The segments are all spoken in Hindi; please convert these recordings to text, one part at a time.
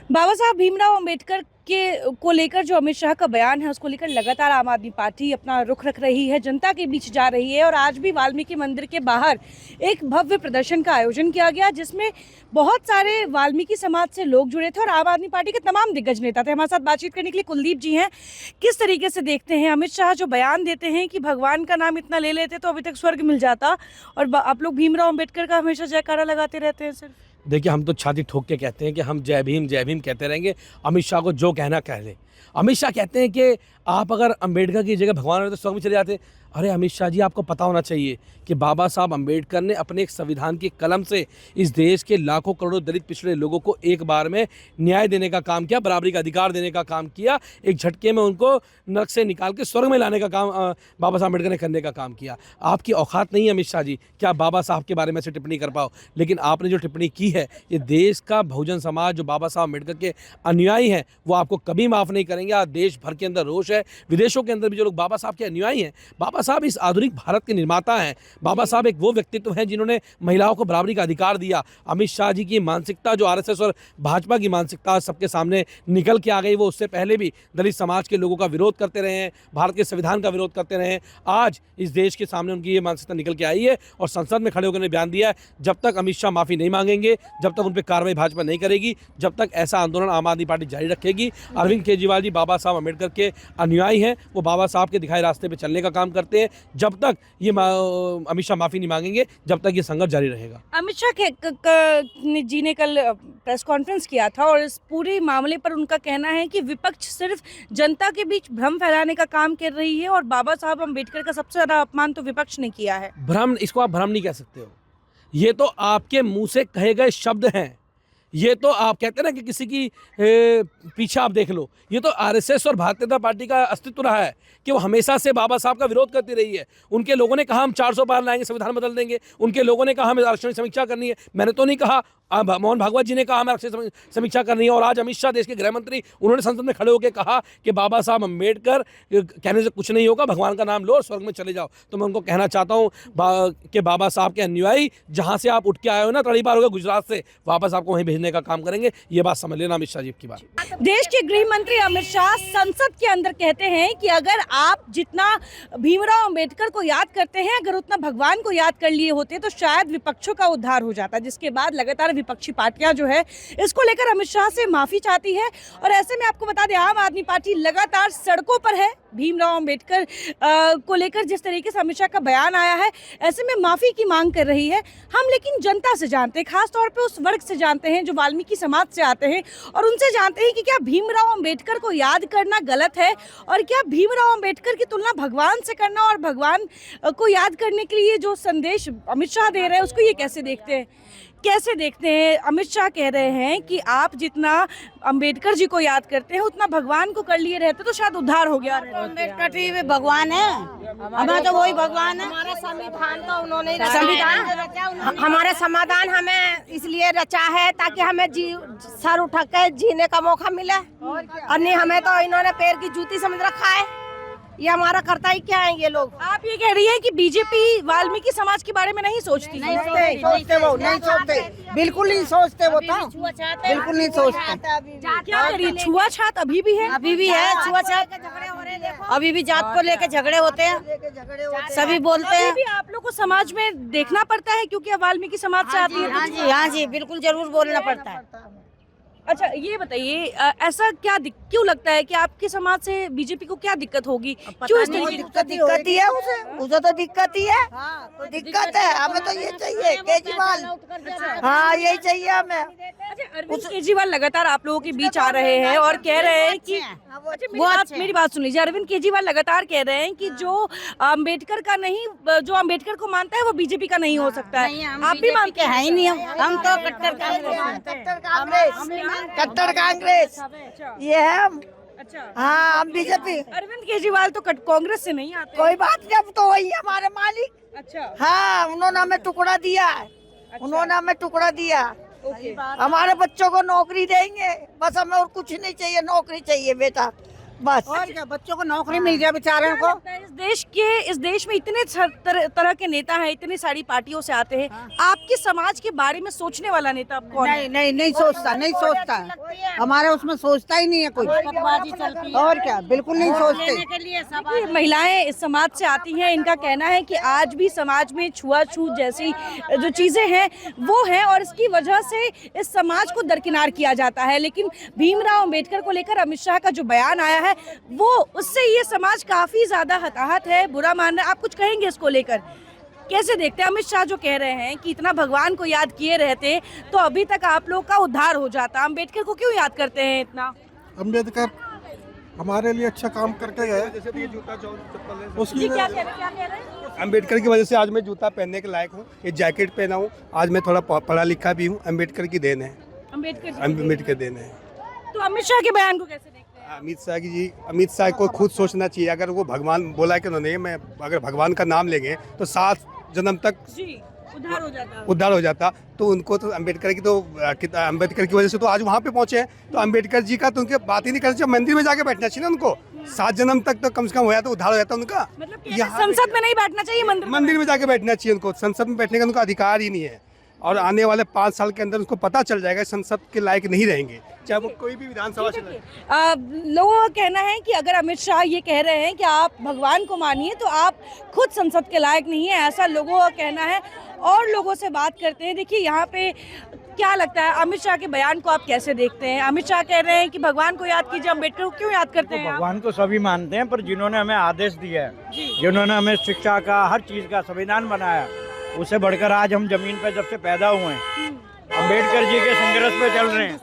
बाबा साहब भीमराव अंबेडकर के को लेकर जो अमित शाह का बयान है, उसको लेकर लगातार आम आदमी पार्टी अपना रुख रख रही है, जनता के बीच जा रही है। और आज भी वाल्मीकि मंदिर के बाहर एक भव्य प्रदर्शन का आयोजन किया गया, जिसमें बहुत सारे वाल्मीकि समाज से लोग जुड़े थे और आम आदमी पार्टी के तमाम दिग्गज नेता थे। हमारे साथ बातचीत करने के लिए कुलदीप जी हैं। किस तरीके से देखते हैं अमित शाह जो बयान देते हैं कि भगवान का नाम इतना ले लेते तो अभी तक स्वर्ग मिल जाता, और आप लोग भीमराव अंबेडकर का हमेशा जयकारा लगाते रहते हैं सिर्फ? देखिए, हम तो छाती ठोक के कहते हैं कि हम जय भीम कहते रहेंगे। अमित शाह को जो कहना कह ले। अमित शाह कहते हैं कि आप अगर अंबेडकर की जगह भगवान होते तो स्वर्ग में चले जाते। अरे अमित शाह जी, आपको पता होना चाहिए कि बाबा साहब अंबेडकर ने अपने एक संविधान की कलम से इस देश के लाखों करोड़ों दलित पिछड़े लोगों को एक बार में न्याय देने का काम किया, बराबरी का अधिकार देने का काम किया, एक झटके में उनको नरक से निकाल के स्वर्ग में लाने का काम बाबा साहब अम्बेडकर ने करने का काम किया। आपकी औकात नहीं है अमित शाह जी कि आप बाबा साहब के बारे में से टिप्पणी कर पाओ, लेकिन आपने जो टिप्पणी की है, ये देश का बहुजन समाज जो बाबा साहब अम्बेडकर के अनुयायी हैं वो आपको कभी माफ़ नहीं करेंगे। आज देश भर के अंदर रोष है, विदेशों के अंदर भी जो लोग बाबा साहब के अनुयायी हैं। बाबा साहब इस आधुनिक भारत के निर्माता हैं। बाबा साहब एक वो व्यक्तित्व हैं जिन्होंने महिलाओं को बराबरी का अधिकार दिया। अमित शाह जी की मानसिकता जो आरएसएस और भाजपा की मानसिकता सबके सामने निकल के आ गई, वो उससे पहले भी दलित समाज के लोगों का विरोध करते रहे हैं, भारत के संविधान का विरोध करते रहे हैं। आज इस देश के सामने उनकी ये मानसिकता निकल के आई है और संसद में खड़े होकर उन्होंने बयान दिया है, जब तक अमित शाह माफ़ी नहीं मांगेंगे, जब तक उन पर कार्रवाई भाजपा नहीं करेगी, जब तक ऐसा आंदोलन आम आदमी पार्टी जारी रखेगी। अरविंद केजरीवाल जी बाबा साहब अम्बेडकर के अनुयायी हैं, वो बाबा साहब के दिखाए रास्ते पे चलने का काम करते हैं। जब तक ये अमित शाह माफ़ी नहीं मांगेंगे, जब तक ये संघर्ष जारी रहेगा। अमित शाह जी ने कल प्रेस कॉन्फ्रेंस किया था और इस पूरे मामले पर उनका कहना है कि विपक्ष सिर्फ जनता के बीच भ्रम फैलाने का काम कर रही है और बाबा साहब अम्बेडकर का सबसे ज़्यादा अपमान तो विपक्ष ने किया है। भ्रम, इसको आप भ्रम नहीं कह सकते हो, ये तो आपके मुंह से कहे गए शब्द हैं। ये तो आप कहते हैं ना कि किसी की पीछे आप देख लो, ये तो आरएसएस और भारतीय जनता पार्टी का अस्तित्व रहा है कि वो हमेशा से बाबा साहब का विरोध करती रही है। उनके लोगों ने कहा हम 400 पार लाएंगे, संविधान बदल देंगे। उनके लोगों ने कहा हमें आरक्षण की समीक्षा करनी है। मैंने तो नहीं कहा, मोहन भागवत जी ने कहा हमें आरक्षण समीक्षा करनी है। और आज अमित शाह देश के गृह मंत्री, उन्होंने संसद में खड़े होकर कहा कि बाबा साहब अम्बेडकर कहने से कुछ नहीं होगा, भगवान का नाम लो और स्वर्ग में चले जाओ। तो मैं उनको कहना चाहता हूँ कि बाबा साहब के अनुयायी जहाँ से आप उठ के आए हो ना, तड़ी पार हो गए गुजरात से, वापस आपको वहीं भेजने का काम करेंगे। ये बात समझ लेना अमित शाह जी की बात। देश के गृह मंत्री अमित शाह संसद के अंदर कहते हैं कि अगर आप जितना भीमराव अंबेडकर को याद करते हैं, अगर उतना भगवान को याद कर लिए होते तो शायद विपक्षों का उद्धार हो जाता। जिसके बाद लगातार विपक्षी पार्टियां जो है इसको लेकर अमित शाह से माफी चाहती है। और ऐसे में आपको बता दें, आम आदमी पार्टी लगातार सड़कों पर है। भीमराव अंबेडकर को लेकर जिस तरीके से अमित शाह का बयान आया है, ऐसे में माफी की मांग कर रही है। हम लेकिन जनता से जानते हैं, खास तौर पे उस वर्ग से जानते हैं जो वाल्मीकि समाज से आते हैं, और उनसे जानते हैं कि क्या भीमराव अंबेडकर को याद करना गलत है, और क्या भीमराव अंबेडकर की तुलना भगवान से करना और भगवान को याद करने के लिए जो संदेश अमित शाह दे रहे हैं उसको ये कैसे देखते हैं। अमित शाह कह रहे हैं कि आप जितना अंबेडकर जी को याद करते हैं उतना भगवान को कर लिए रहते तो शायद उद्धार हो गया। अंबेडकर जी भी भगवान है, हमें तो वही भगवान है। हमारा संविधान तो उन्होंने हमारे संविधान हमें इसलिए रचा है ताकि हमें सर उठा के जीने का मौका मिले, और नहीं हमें तो इन्होंने पैर की जूती समझ रखा है। ये हमारा करता ही क्या है ये लोग। आप ये कह रही हैं कि बीजेपी वाल्मीकि समाज के बारे में नहीं सोचती? नहीं सोचते, बिल्कुल नहीं सोचते, वो तो बिल्कुल नहीं सोचते। क्या करिए, छुआछात अभी भी है? अभी भी है छुआछात, अभी भी जात को लेके झगड़े होते हैं, सभी बोलते हैं। अभी भी आप लोग को समाज में देखना पड़ता है क्योंकि आप वाल्मीकि समाज से आती है? हाँ जी, बिल्कुल जरूर बोलना पड़ता है। अच्छा, ये बताइए, ऐसा क्या क्यों लगता है कि आपके समाज से बीजेपी को क्या दिक्कत होगी? क्यों इस तरीके की दिक्कत ही है उसे तो दिक्कत ही है। तो दिक्कत है, हमें तो ये चाहिए केजरीवाल। हाँ, यही चाहिए हमें। अरविंद केजरीवाल लगातार आप लोगों के बीच आ रहे हैं और कह रहे हैं कि मेरी बात सुन लीजिए। अरविंद केजरीवाल लगातार कह रहे हैं कि जो अंबेडकर का नहीं, जो अंबेडकर को मानता है वो बीजेपी का नहीं हो सकता है। आप भी मानते हैं? है ही नहीं, हम तो कट्टर कांग्रेस ये है हम। अच्छा, हाँ, हम बीजेपी। अरविंद केजरीवाल तो कांग्रेस से नहीं आते। कोई बात नहीं, अब तो वही हमारे मालिक। अच्छा, हाँ, उन्होंने हमें टुकड़ा दिया है। उन्होंने हमें टुकड़ा दिया। हमारे बच्चों को नौकरी देंगे, बस हमें और कुछ नहीं चाहिए, नौकरी चाहिए बेटा। बस। और क्या, बच्चों को नौकरी मिल जाए बेचारों को। इस देश में इतने तरह के नेता हैं, इतनी सारी पार्टियों से आते हैं, आपके समाज के बारे में सोचने वाला नेता कौन है? नहीं सोचता। हमारे उसमें सोचता ही नहीं है कोई। और क्या, बिल्कुल नहीं सोचते। देखिए, महिलाएं इस समाज से आती हैं, इनका कहना है कि आज भी समाज में छुआछूत जैसी जो चीजें हैं वो हैं और इसकी वजह से इस समाज को दरकिनार किया जाता है। लेकिन भीमराव अंबेडकर को लेकर अमित शाह का जो बयान आया है वो उससे ये समाज काफी ज्यादा हताहत है, बुरा मान रहा है। आप कुछ कहेंगे इसको लेकर? कैसे देखते हैं? अमित शाह जो कह रहे हैं कि इतना भगवान को याद किए रहते तो अभी तक आप लोग का उद्धार हो जाता, अम्बेडकर को क्यों याद करते हैं इतना? अम्बेडकर हमारे लिए अच्छा काम करके गए। उसकी क्या कह रहे हैं? अम्बेडकर की वजह से आज मैं जूता पहनने के लायक हूँ, ये जैकेट पहना हूँ, आज मैं थोड़ा पढ़ा लिखा भी हूँ। अम्बेडकर की देन है, अम्बेडकर देन है। तो अमित शाह के बयान को कैसे देखते हैं? अमित शाह को खुद सोचना चाहिए। अगर वो भगवान बोला है कि उन्होंने, मैं अगर भगवान का नाम लेंगे तो 7 जन्म तक जी उद्धार हो जाता। तो उनको तो अम्बेडकर की वजह से तो आज वहाँ पे पहुँचे हैं। तो अम्बेडकर जी का तो उनके बात ही नहीं करना चाहिए, मंदिर में जाके बैठना चाहिए ना उनको। 7 जन्म तक तो कम से कम होया तो उद्धार हो जाता उनका। मतलब संसद में नहीं बैठना चाहिए, मंदिर में जाके बैठना चाहिए उनको। संसद में बैठने का उनका अधिकार ही नहीं है। और आने वाले 5 साल के अंदर उसको पता चल जाएगा संसद के लायक नहीं रहेंगे, चाहे वो कोई भी विधानसभा से। लोगों का कहना है कि अगर अमित शाह ये कह रहे हैं कि आप भगवान को मानिए तो आप खुद संसद के लायक नहीं है, ऐसा लोगों का कहना है। और लोगों से बात करते हैं। देखिए, यहाँ पे क्या लगता है, अमित शाह के बयान को आप कैसे देखते हैं? अमित शाह कह रहे हैं कि भगवान को याद कीजिए, अम्बेडकर को क्यों याद करते हैं? भगवान को सभी मानते हैं, पर जिन्होंने हमें आदेश दिया है, जिन्होंने हमें शिक्षा का, हर चीज का संविधान बनाया, उससे बढ़कर आज हम जमीन पर जब से पैदा हुए हैं अम्बेडकर जी के संघर्ष पे चल रहे हैं।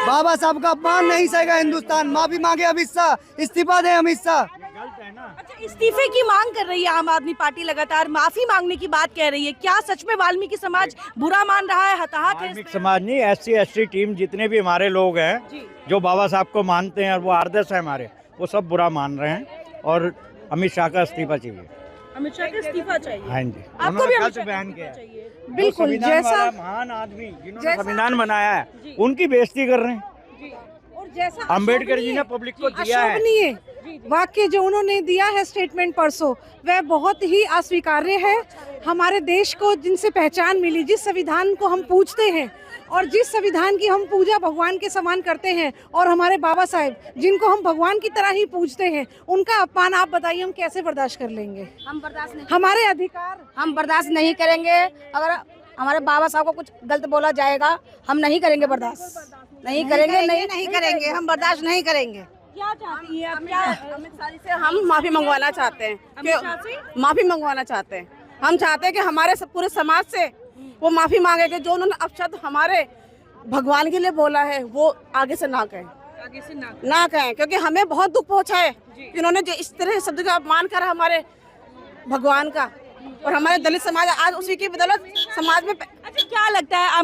बाबा साहब का अपमान नहीं सहेगा हिंदुस्तान। माफी मांगे अमित शाह, इस्तीफा दे अमित शाह। गलत है ना। अच्छा, इस्तीफे की मांग कर रही है आम आदमी पार्टी, लगातार माफी मांगने की बात कह रही है। क्या सच में वाल्मीकि समाज बुरा मान रहा है, हताहत है? वाल्मीकि समाज नहीं, SC ST टीम, जितने भी हमारे लोग हैं जो बाबा साहब को मानते हैं और वो आदर्श है हमारे, वो सब बुरा मान रहे हैं। और अमित शाह का इस्तीफा चाहिए। अमित शाह का इस्तीफा चाहिए? हाँ जी, आपको भी गलत बयान किया है। बिल्कुल, जैसा महान आदमी जिन्होंने संविधान बनाया है उनकी बेइज्जती कर रहे हैं। और जैसा अम्बेडकर जी ने पब्लिक को दिया है। अशोभनीय वाक्य जो उन्होंने दिया है स्टेटमेंट परसों, वह बहुत ही अस्वीकार्य है। हमारे देश को जिनसे पहचान मिली, जिस संविधान को हम पूजते हैं और जिस संविधान की हम पूजा भगवान के समान करते हैं, और हमारे बाबा साहब जिनको हम भगवान की तरह ही पूजते हैं, उनका अपमान आप बताइए हम कैसे बर्दाश्त कर लेंगे? हम बर्दाश्त नहीं, हमारे अधिकार हम बर्दाश्त नहीं करेंगे। अगर हमारे बाबा साहब को कुछ गलत बोला जाएगा, हम नहीं करेंगे बर्दाश्त, नहीं करेंगे, हम बर्दाश्त नहीं करेंगे। क्या चाहती है आप? क्या अमित शाह से हम माफी मंगवाना चाहते हैं। अमित शाह से? माफी मंगवाना चाहते हैं। हम चाहते हैं कि हमारे पूरे समाज से वो माफी मांगे कि जो उन्होंने अपशब्द हमारे भगवान के लिए बोला है वो आगे से ना कहें, आगे से ना कहें, क्योंकि हमें बहुत दुख पहुंचा है कि उन्होंने जो इस तरह शब्द का अपमान करा हमारे भगवान का, और हमारे दलित समाज आज उसी की बदौलत समाज में। अच्छा, क्या लगता है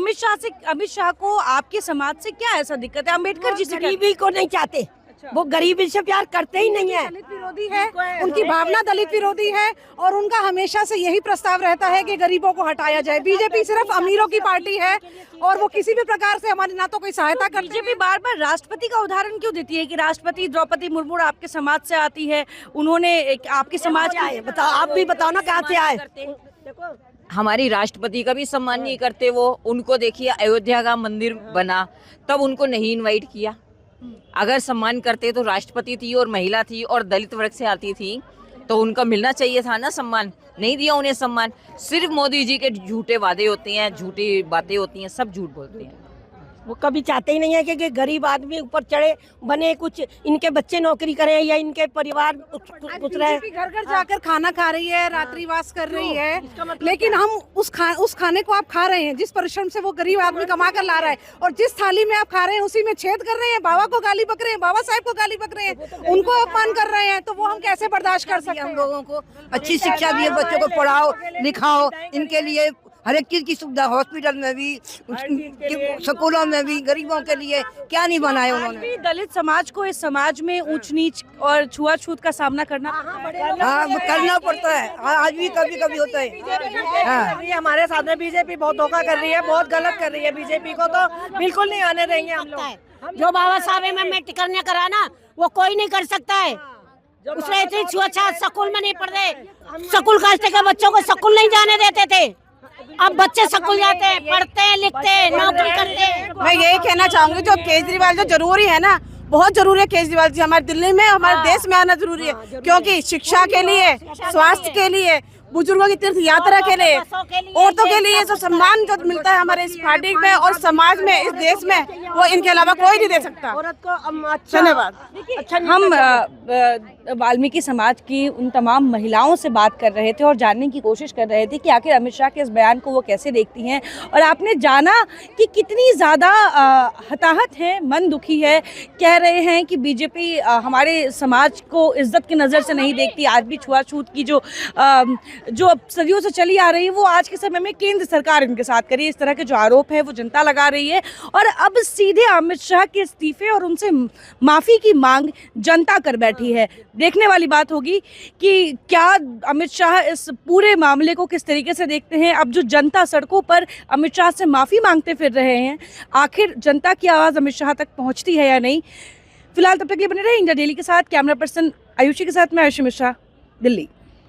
अमित शाह को आपके समाज से क्या ऐसा दिक्कत है? अम्बेडकर जी से गरीबी को नहीं चाहते, वो गरीबी से प्यार करते ही नहीं है। दलित विरोधी है, उनकी भावना दलित विरोधी है, और उनका हमेशा से यही प्रस्ताव रहता है कि गरीबों को हटाया जाए। बीजेपी सिर्फ अमीरों की पार्टी है और वो किसी भी प्रकार से हमारी ना तो कोई सहायता करती है। बीजेपी बार बार राष्ट्रपति का उदाहरण क्यों देती है कि राष्ट्रपति द्रौपदी मुर्मू आपके समाज से आती है, उन्होंने आपके समाज आए बताओ, आप भी बताओ ना कहाँ से आए? हमारी राष्ट्रपति का भी सम्मान नहीं करते वो। उनको देखिए, अयोध्या का मंदिर बना तब उनको नहीं इनवाइट किया। अगर सम्मान करते तो राष्ट्रपति थी और महिला थी और दलित वर्ग से आती थी तो उनका मिलना चाहिए था ना सम्मान। नहीं दिया उन्हें सम्मान। सिर्फ मोदी जी के झूठे वादे होते हैं, झूठी बातें होती हैं, सब झूठ बोलते हैं। वो कभी चाहते ही नहीं है कि गरीब आदमी ऊपर चढ़े बने, कुछ इनके बच्चे नौकरी करें या इनके परिवार कुछ रहे। घर घर जाकर खाना खा रही है, रात्रिवास कर रही है, लेकिन हम उस खाने को आप खा रहे हैं जिस परिश्रम से वो गरीब आदमी कमा कर ला रहा है, और जिस थाली में आप खा रहे हैं उसी में छेद कर रहे हैं, बाबा को गाली बक रहे हैं, बाबा साहब को गाली बक रहे हैं, उनको अपमान कर रहे हैं, तो वो हम कैसे बर्दाश्त कर सकते हैं? हम लोगों को अच्छी शिक्षा दिए, बच्चों को पढ़ाओ लिखाओ, इनके लिए हर एक चीज की सुविधा, हॉस्पिटल में भी, स्कूलों में भी, गरीबों के लिए क्या नहीं बनाया उन्होंने। भी दलित समाज को इस समाज में ऊंच नीच और छुआछूत का सामना करना करना पड़ता है। आज भी कभी कभी होता है। हमारे साथ में बीजेपी बहुत धोखा कर रही है, बहुत गलत कर रही है। बीजेपी को तो बिल्कुल नहीं आने देंगे हम लोग। जो बाबा साहब अम्बेडकर ने करा ना, वो कोई नहीं कर सकता है। उसने इतनी छुआछात स्कूल में नहीं पढ़ते, स्कूल कास्ट के बच्चों को स्कूल नहीं जाने देते थे। अब बच्चे स्कूल जाते हैं, पढ़ते हैं, लिखते हैं, नौकरी करते हैं। मैं यही कहना चाहूंगी, जो केजरीवाल जो जरूरी है ना, बहुत जरूरी है केजरीवाल जी हमारे दिल्ली में, हमारे देश में आना जरूरी है, क्योंकि शिक्षा के लिए, स्वास्थ्य के लिए, बुजुर्गों की तीर्थ यात्रा के लिए, औरतों के लिए जो सम्मान जो मिलता है हमारे इस पार्टी में और समाज में, इस देश में, वो इनके अलावा कोई नहीं दे सकता। धन्यवाद। हम वाल्मीकि समाज की उन तमाम महिलाओं से बात कर रहे थे और जानने की कोशिश कर रहे थे कि आखिर अमित शाह के इस बयान को वो कैसे देखती हैं, और आपने जाना कि कितनी ज़्यादा हताहत है, मन दुखी है। कह रहे हैं कि बीजेपी हमारे समाज को इज्जत की नज़र से नहीं देखती। आज भी छुआछूत की जो अब सदियों से चली आ रही है, वो आज के समय में केंद्र सरकार इनके साथ करी, इस तरह के जो आरोप है वो जनता लगा रही है। और अब सीधे अमित शाह के इस्तीफे और उनसे माफ़ी की मांग जनता कर बैठी है। देखने वाली बात होगी कि क्या अमित शाह इस पूरे मामले को किस तरीके से देखते हैं। अब जो जनता सड़कों पर अमित शाह से माफ़ी मांगते फिर रहे हैं, आखिर जनता की आवाज़ अमित शाह तक पहुंचती है या नहीं। फिलहाल तब तक ये बने रहे इंडिया डेली के साथ। कैमरा पर्सन आयुषी के साथ मैं आयुषी मिश्रा, दिल्ली।